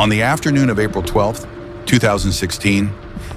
On the afternoon of April 12th, 2016,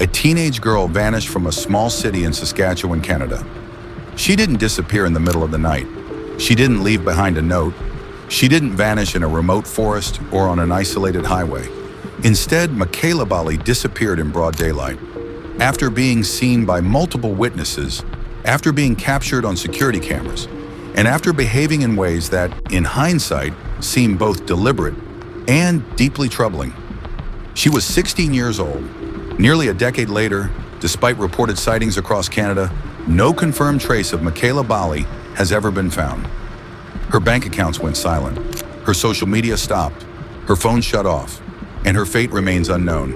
a teenage girl vanished from a small city in Saskatchewan, Canada. She didn't disappear in the middle of the night. She didn't leave behind a note. She didn't vanish in a remote forest or on an isolated highway. Instead, Mekayla Bali disappeared in broad daylight. After being seen by multiple witnesses, after being captured on security cameras, and after behaving in ways that, in hindsight, seem both deliberate and deeply troubling. She was 16 years old. Nearly a decade later, despite reported sightings across Canada, no confirmed trace of Mekayla Bali has ever been found. Her bank accounts went silent, her social media stopped, her phone shut off, and her fate remains unknown.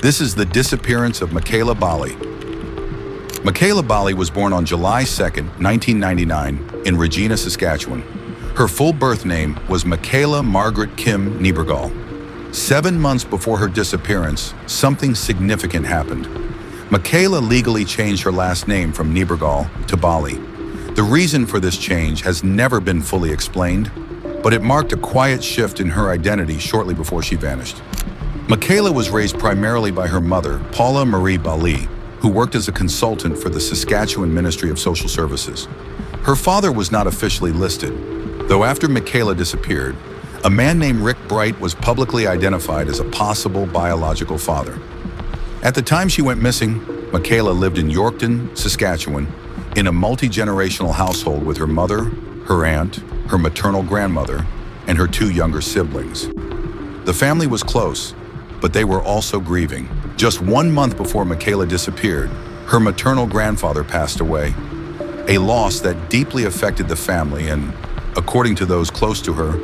This is the disappearance of Mekayla Bali. Mekayla Bali was born on July 2, 1999, in Regina, Saskatchewan. Her full birth name was Mekayla Margaret Kim Niebergall. 7 months before her disappearance, something significant happened. Mekayla legally changed her last name from Niebergall to Bali. The reason for this change has never been fully explained, but it marked a quiet shift in her identity shortly before she vanished. Mekayla was raised primarily by her mother, Paula Marie Bali, who worked as a consultant for the Saskatchewan Ministry of Social Services. Her father was not officially listed, though after Mekayla disappeared, a man named Rick Bright was publicly identified as a possible biological father. At the time she went missing, Mekayla lived in Yorkton, Saskatchewan, in a multi-generational household with her mother, her aunt, her maternal grandmother, and her 2 younger siblings. The family was close, but they were also grieving. Just 1 month before Mekayla disappeared, her maternal grandfather passed away, a loss that deeply affected the family and, according to those close to her,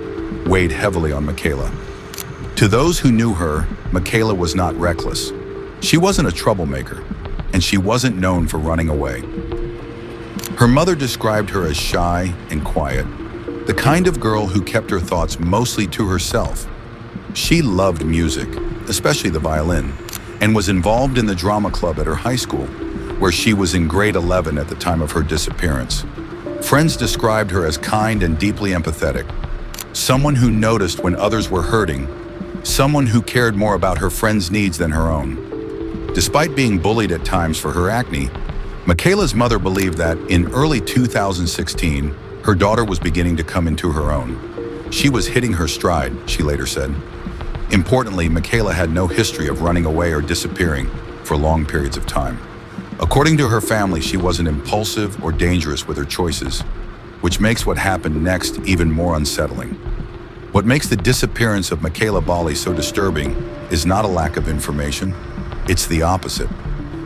weighed heavily on Mekayla. To those who knew her, Mekayla was not reckless. She wasn't a troublemaker, and she wasn't known for running away. Her mother described her as shy and quiet, the kind of girl who kept her thoughts mostly to herself. She loved music, especially the violin, and was involved in the drama club at her high school, where she was in grade 11 at the time of her disappearance. Friends described her as kind and deeply empathetic, someone who noticed when others were hurting, someone who cared more about her friends' needs than her own. Despite being bullied at times for her acne, Mekayla's mother believed that in early 2016, her daughter was beginning to come into her own. She was hitting her stride, she later said. Importantly, Mekayla had no history of running away or disappearing for long periods of time. According to her family, she wasn't impulsive or dangerous with her choices, which makes what happened next even more unsettling. What makes the disappearance of Mekayla Bali so disturbing is not a lack of information, it's the opposite.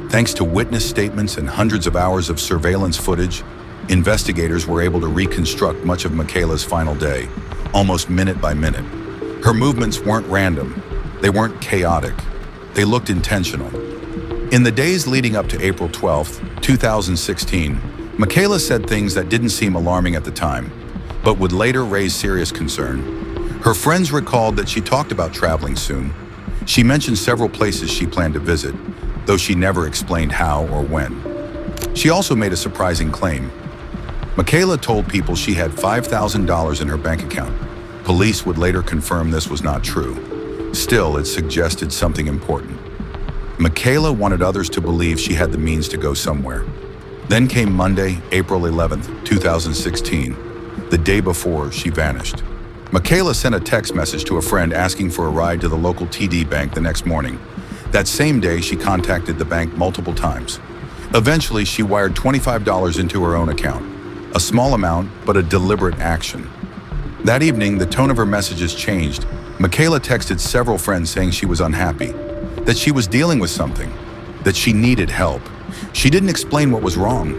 Thanks to witness statements and hundreds of hours of surveillance footage, investigators were able to reconstruct much of Mekayla's final day, almost minute by minute. Her movements weren't random, they weren't chaotic, they looked intentional. In the days leading up to April 12, 2016, Mekayla said things that didn't seem alarming at the time, but would later raise serious concern. Her friends recalled that she talked about traveling soon. She mentioned several places she planned to visit, though she never explained how or when. She also made a surprising claim. Mekayla told people she had $5,000 in her bank account. Police would later confirm this was not true. Still, it suggested something important. Mekayla wanted others to believe she had the means to go somewhere. Then came Monday, April 11, 2016, the day before she vanished. Mekayla sent a text message to a friend asking for a ride to the local TD bank the next morning. That same day, she contacted the bank multiple times. Eventually, she wired $25 into her own account. A small amount, but a deliberate action. That evening, the tone of her messages changed. Mekayla texted several friends saying she was unhappy, that she was dealing with something, that she needed help. She didn't explain what was wrong.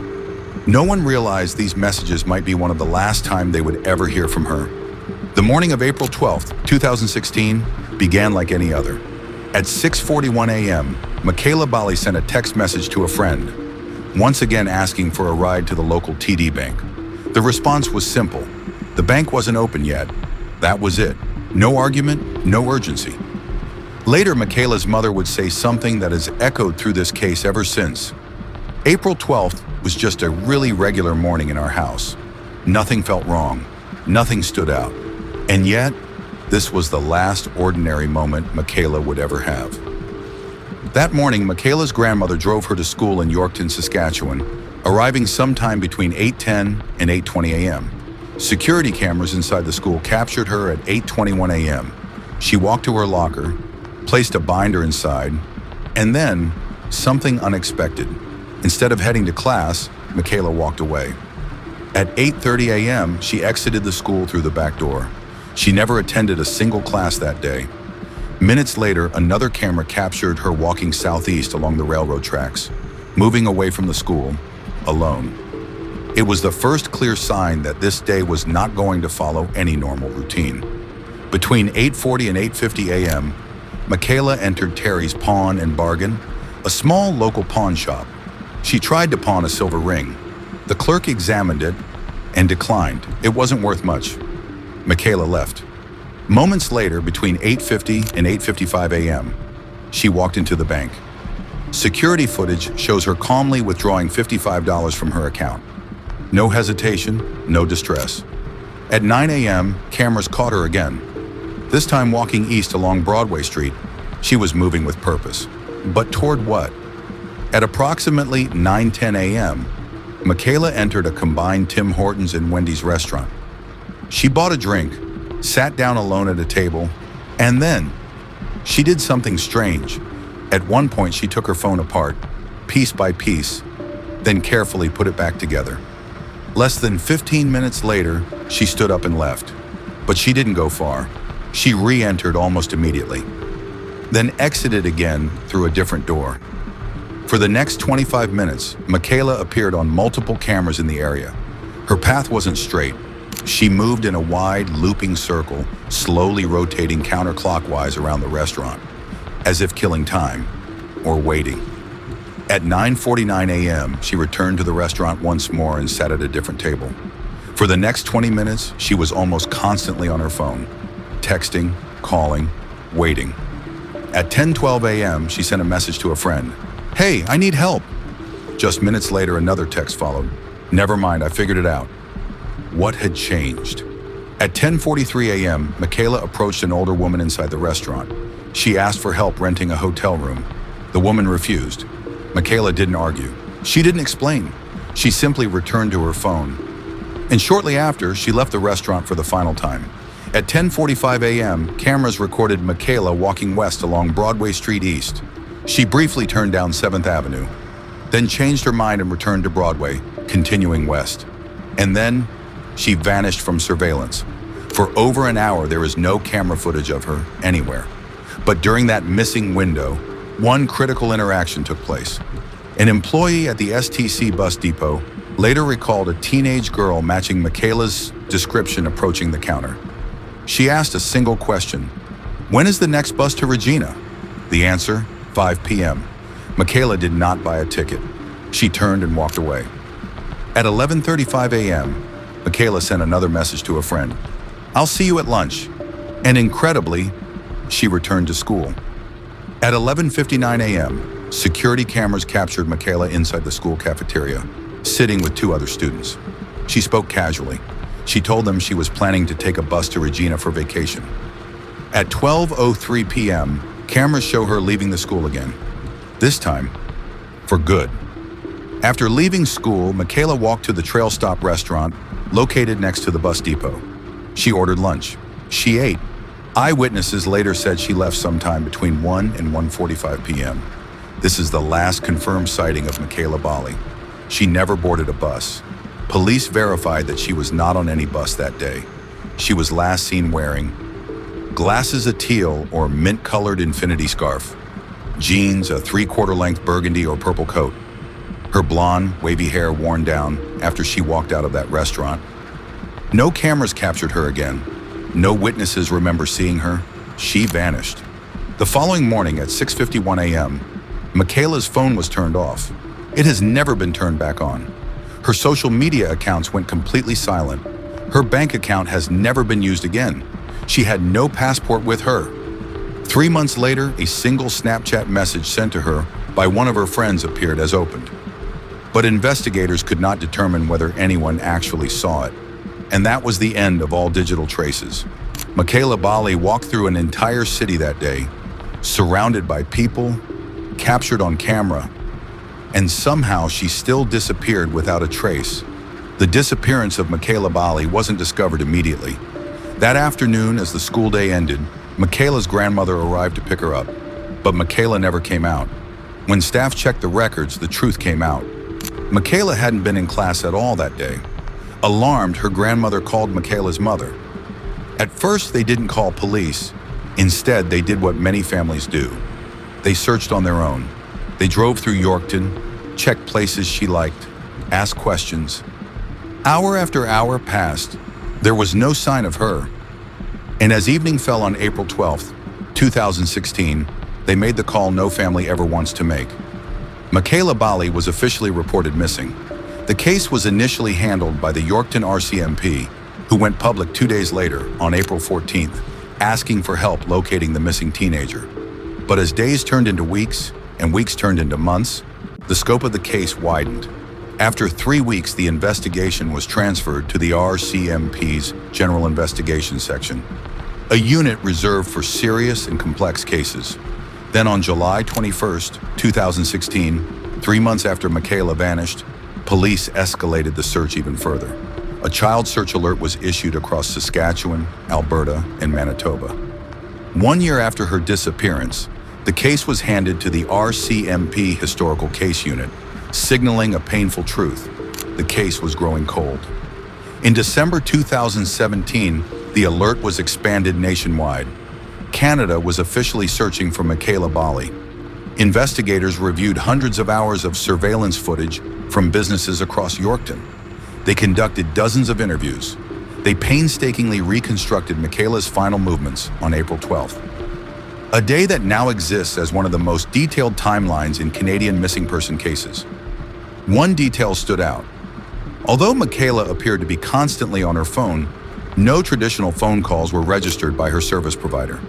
No one realized these messages might be one of the last time they would ever hear from her. The morning of April 12, 2016, began like any other. At 6:41 a.m., Mekayla Bali sent a text message to a friend, once again asking for a ride to the local TD bank. The response was simple. The bank wasn't open yet. That was it. No argument, no urgency. Later, Mekayla's mother would say something that has echoed through this case ever since. April 12th was just a really regular morning in our house. Nothing felt wrong. Nothing stood out. And yet, This was the last ordinary moment Mekayla would ever have. That morning, Mekayla's grandmother drove her to school in Yorkton, Saskatchewan, arriving sometime between 8:10 and 8:20 a.m. Security cameras inside the school captured her at 8:21 a.m. She walked to her locker, placed a binder inside, and then something unexpected. Instead of heading to class, Mekayla walked away. At 8:30 a.m., she exited the school through the back door. She never attended a single class that day. Minutes later, another camera captured her walking southeast along the railroad tracks, moving away from the school, alone. It was the first clear sign that this day was not going to follow any normal routine. Between 8:40 and 8:50 a.m., Mekayla entered Terry's Pawn and Bargain, a small local pawn shop. She tried to pawn a silver ring. The clerk examined it and declined. It wasn't worth much. Mekayla left. Moments later, between 8:50 and 8:55 a.m., she walked into the bank. Security footage shows her calmly withdrawing $55 from her account. No hesitation, no distress. At 9 a.m., cameras caught her again. This time walking east along Broadway Street. She was moving with purpose. But toward what? At approximately 9:10 a.m., Mekayla entered a combined Tim Hortons and Wendy's restaurant. She bought a drink, sat down alone at a table, and then she did something strange. At one point, she took her phone apart, piece by piece, then carefully put it back together. Less than 15 minutes later, she stood up and left. But she didn't go far. She re-entered almost immediately, then exited again through a different door. For the next 25 minutes, Mekayla appeared on multiple cameras in the area. Her path wasn't straight. She moved in a wide, looping circle, slowly rotating counterclockwise around the restaurant, as if killing time or waiting. At 9:49 a.m., she returned to the restaurant once more and sat at a different table. For the next 20 minutes, she was almost constantly on her phone, texting, calling, waiting. At 10:12 a.m., she sent a message to a friend. "Hey, I need help." Just minutes later, another text followed. "Never mind, I figured it out." What had changed? At 10:43 a.m., Mekayla approached an older woman inside the restaurant. She asked for help renting a hotel room. The woman refused. Mekayla didn't argue. She didn't explain. She simply returned to her phone. And shortly after, she left the restaurant for the final time. At 10:45 a.m., cameras recorded Mekayla walking west along Broadway Street East. She briefly turned down 7th Avenue, then changed her mind and returned to Broadway, continuing west. And then she vanished from surveillance. For over an hour, there is no camera footage of her anywhere. But during that missing window, one critical interaction took place. An employee at the STC bus depot later recalled a teenage girl matching Mekayla's description approaching the counter. She asked a single question: "When is the next bus to Regina?" The answer: 5 p.m. Mekayla did not buy a ticket. She turned and walked away. At 11:35 a.m., Mekayla sent another message to a friend. "I'll see you at lunch." And incredibly, she returned to school. At 11:59 a.m., security cameras captured Mekayla inside the school cafeteria, sitting with 2 other students. She spoke casually. She told them she was planning to take a bus to Regina for vacation. At 12:03 p.m., cameras show her leaving the school again. This time, for good. After leaving school, Mekayla walked to the Trail Stop restaurant located next to the bus depot. She ordered lunch. She ate. Eyewitnesses later said she left sometime between 1 and 1:45 p.m. This is the last confirmed sighting of Mekayla Bali. She never boarded a bus. Police verified that she was not on any bus that day. She was last seen wearing glasses, a teal or mint-colored infinity scarf, jeans, a 3/4 length burgundy or purple coat, her blonde, wavy hair worn down after she walked out of that restaurant. No cameras captured her again. No witnesses remember seeing her. She vanished. The following morning at 6:51 a.m., Mekayla's phone was turned off. It has never been turned back on. Her social media accounts went completely silent. Her bank account has never been used again. She had no passport with her. 3 months later, a single Snapchat message sent to her by one of her friends appeared as opened. But investigators could not determine whether anyone actually saw it. And that was the end of all digital traces. Mekayla Bali walked through an entire city that day, surrounded by people, captured on camera, and somehow she still disappeared without a trace. The disappearance of Mekayla Bali wasn't discovered immediately. That afternoon, as the school day ended, Mekayla's grandmother arrived to pick her up, but Mekayla never came out. When staff checked the records, the truth came out. Mekayla hadn't been in class at all that day. Alarmed, her grandmother called Mekayla's mother. At first, they didn't call police. Instead, they did what many families do. They searched on their own. They drove through Yorkton, checked places she liked, asked questions. Hour after hour passed. There was no sign of her. And as evening fell on April 12th, 2016, they made the call no family ever wants to make. Mekayla Bali was officially reported missing. The case was initially handled by the Yorkton RCMP, who went public 2 days later, on April 14th, asking for help locating the missing teenager. But as days turned into weeks, and weeks turned into months, the scope of the case widened. After 3 weeks, the investigation was transferred to the RCMP's General Investigation Section, a unit reserved for serious and complex cases. Then on July 21st, 2016, 3 months after Mekayla vanished, police escalated the search even further. A child search alert was issued across Saskatchewan, Alberta, and Manitoba. 1 year after her disappearance, the case was handed to the RCMP Historical Case Unit, signaling a painful truth. The case was growing cold. In December 2017, the alert was expanded nationwide. Canada was officially searching for Mekayla Bali. Investigators reviewed hundreds of hours of surveillance footage from businesses across Yorkton. They conducted dozens of interviews. They painstakingly reconstructed Mekayla's final movements on April 12th. A day that now exists as one of the most detailed timelines in Canadian missing person cases. One detail stood out. Although Mekayla appeared to be constantly on her phone, no traditional phone calls were registered by her service provider.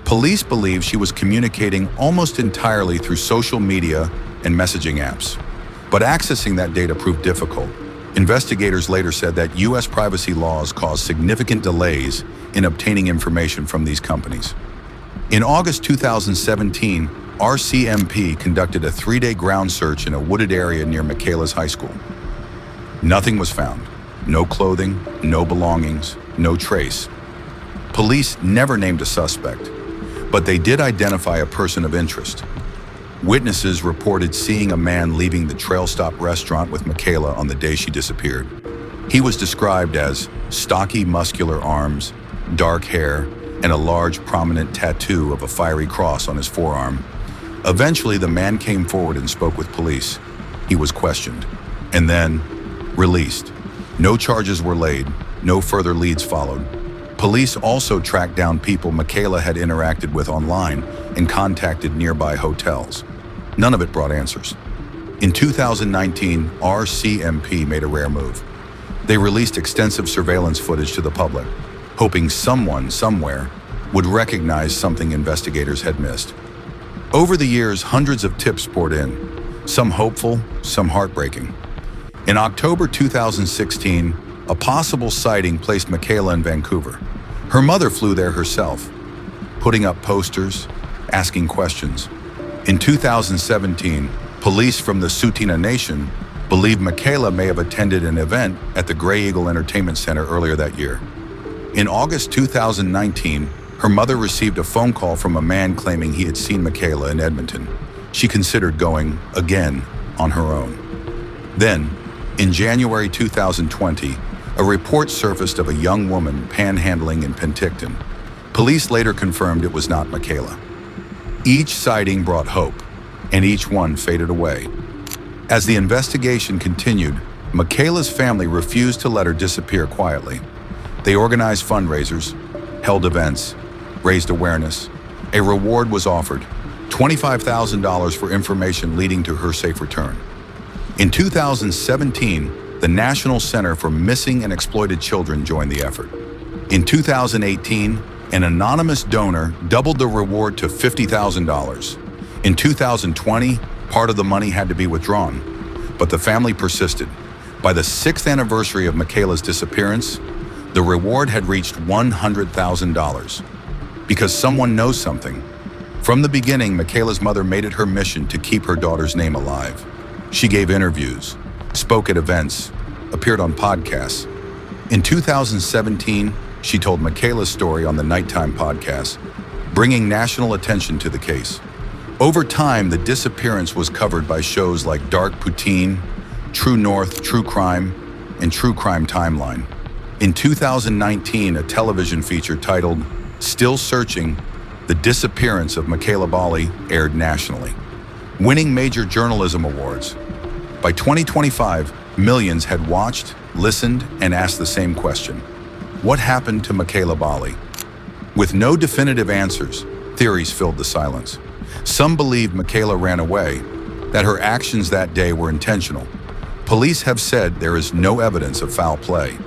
Police believe she was communicating almost entirely through social media and messaging apps. But accessing that data proved difficult. Investigators later said that U.S. privacy laws caused significant delays in obtaining information from these companies. In August 2017, RCMP conducted a 3-day ground search in a wooded area near Mekayla's high school. Nothing was found. No clothing, no belongings, no trace. Police never named a suspect, but they did identify a person of interest. Witnesses reported seeing a man leaving the Trail Stop restaurant with Mekayla on the day she disappeared. He was described as stocky, muscular arms, dark hair, and a large, prominent tattoo of a fiery cross on his forearm. Eventually, the man came forward and spoke with police. He was questioned, and then released. No charges were laid, no further leads followed. Police also tracked down people Mekayla had interacted with online and contacted nearby hotels. None of it brought answers. In 2019, RCMP made a rare move. They released extensive surveillance footage to the public, hoping someone, somewhere, would recognize something investigators had missed. Over the years, hundreds of tips poured in, some hopeful, some heartbreaking. In October 2016, a possible sighting placed Mekayla in Vancouver. Her mother flew there herself, putting up posters, asking questions. In 2017, police from the Tsuut'ina Nation believe Mekayla may have attended an event at the Grey Eagle Entertainment Center earlier that year. In August 2019, her mother received a phone call from a man claiming he had seen Mekayla in Edmonton. She considered going, again, on her own. Then, in January 2020, a report surfaced of a young woman panhandling in Penticton. Police later confirmed it was not Mekayla. Each sighting brought hope, and each one faded away. As the investigation continued, Mekayla's family refused to let her disappear quietly. They organized fundraisers, held events, raised awareness. A reward was offered, $25,000 for information leading to her safe return. In 2017, the National Center for Missing and Exploited Children joined the effort. In 2018, an anonymous donor doubled the reward to $50,000. In 2020, part of the money had to be withdrawn, but the family persisted. By the 6th anniversary of Mekayla's disappearance, The reward had reached $100,000. Because someone knows something. From the beginning, Mekayla's mother made it her mission to keep her daughter's name alive. She gave interviews, spoke at events, appeared on podcasts. In 2017, she told Mekayla's story on the Nighttime podcast, bringing national attention to the case. Over time, the disappearance was covered by shows like Dark Poutine, True North, True Crime, and True Crime Timeline. In 2019, a television feature titled Still Searching, The Disappearance of Mekayla Bali aired nationally, winning major journalism awards. By 2025, millions had watched, listened, and asked the same question. What happened to Mekayla Bali? With no definitive answers, theories filled the silence. Some believed Mekayla ran away, that her actions that day were intentional. Police have said there is no evidence of foul play.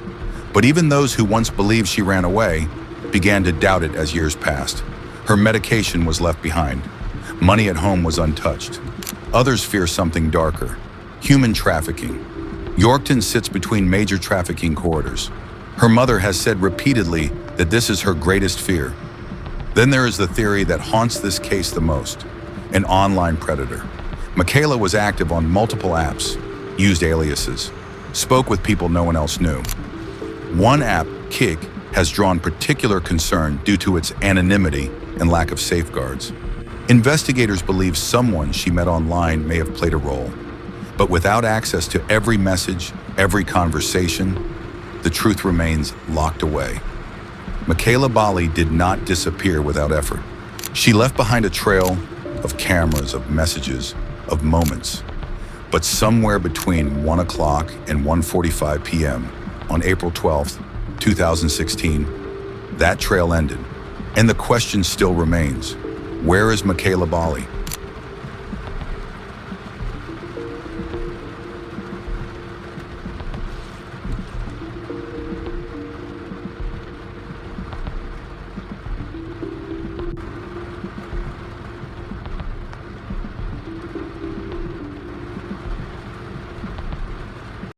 But even those who once believed she ran away began to doubt it as years passed. Her medication was left behind. Money at home was untouched. Others fear something darker: human trafficking. Yorkton sits between major trafficking corridors. Her mother has said repeatedly that this is her greatest fear. Then there is the theory that haunts this case the most: an online predator. Mekayla was active on multiple apps, used aliases, spoke with people no one else knew. One app, Kik, has drawn particular concern due to its anonymity and lack of safeguards. Investigators believe someone she met online may have played a role. But without access to every message, every conversation, the truth remains locked away. Mekayla Bali did not disappear without effort. She left behind a trail of cameras, of messages, of moments. But somewhere between 1 o'clock and 1:45 p.m. on April 12th, 2016, that trail ended. And the question still remains: where is Mekayla Bali?